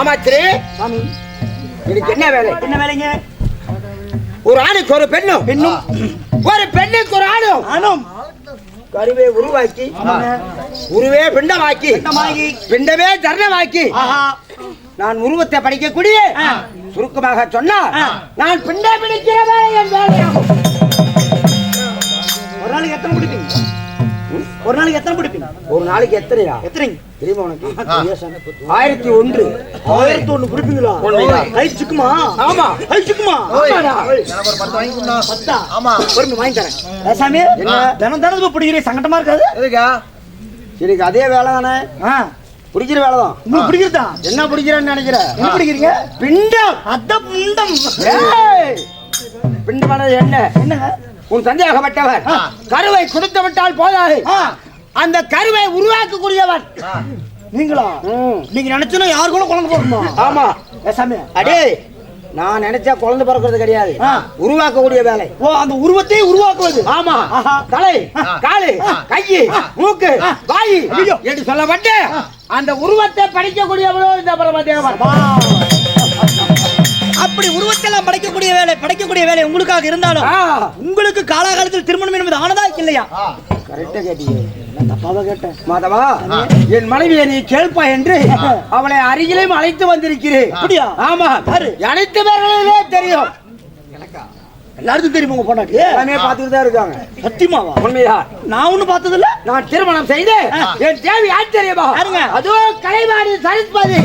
அமைச்சரே சாமி, எனக்கு என்ன வேலை? என்ன வேலைங்க? ஒரு ஆணுக்கு ஒரு பெண்ணும், ஒரு பெண்ணுக்கு ஒரு ஆணும் கருவே உருவாக்கி, உருவே பிண்டமாக்கி, பிண்டமே தர்ணமாக்கி, நான் உருவத்தை படிக்கக்கூடிய, சுருக்கமாக சொன்னா நான் பிண்ட பிடிக்கிற வேலை என் வேலையாகும். ஒரு நாளைக்கு எத்தனை பிடிப்பீங்க? ஒரு நாளைக்கு எத்தனை பிடிப்பீங்க? ஒரு நாளைக்கு எத்தனையா? எத்தனைங்க தெரியுமா உனக்கு? 1001. 1001 பிடிப்பீங்களா? ஐச்சுக்குமா? ஆமா, ஐச்சுக்குமா? எனக்கு ஒரு 10 வாங்கி கொடுங்க. 10? ஆமா, பொறுமை வாங்கி தரேன். சாமி, தினம் தினம் பிடிக்கிறீங்க, சங்கடமா இருக்காது? எதுக்கா? எனக்கு அதே வேலை தானே, பிடிக்கிற வேலை தான். உங்களுக்கு பிடிக்கிறதா? என்ன பிடிக்கிறேன்னு நினைக்கிறேன்? என்ன பிடிக்கிறீங்க? பிண்டம். அத பிண்டம். பிண்டமான என்ன? என்னங்க? உன் சந்தேகப்பட்டவர் கருவை கொடுத்து விட்டால் போதாது, அந்த கருவை உருவாக்கக்கூடியவன் நீங்களா? நீங்க நினைச்சா யாரு கூட குழந்தை பிறக்குமா? ஆமா சாமி, அடே நான் நினைச்சா குழந்தை பிறக்கிறது கிடையாது, உருவாக்கக்கூடிய வேலை. ஓ, அந்த உருவத்தை உருவாக்குவது. ஆமா, தலை, காலு, கையு, மூக்கு, வாயு என்று சொல்லப்பட்டு அந்த உருவத்தை படைக்கக்கூடியவனோ இந்த பிரம்மதேவன். அப்படி உருவத்தெல்லாம் படைக்கக்கூடிய வேலை உங்களுக்காக இருந்தாலும் உங்களுக்கு காலாகாலத்தில் திருமணம் என்பது ஆனதா இல்லையா? கரெக்டா கேட்டீங்க. தப்பாவா கேட்டேன் மாதவா? என் மனைவியை நீ கேள்பா என்று அவளை அருகிலும் அழைத்து வந்திருக்கிறேன். அப்படியா? ஆமா, அனைத்து பேர்களே தெரியும். எல்லாருக்கும் தெரியும். உங்க பொண்டாட்டி எல்லாமே பார்த்துட்டு தான் இருக்காங்க. சத்தியமாவா? உண்மையா? நான் ஒண்ணும் பார்த்தது இல்ல. நான் திருமணம் செய்து என் தேவி ஆச்சரியமா, அதோ கலைவாணி சரஸ்வதி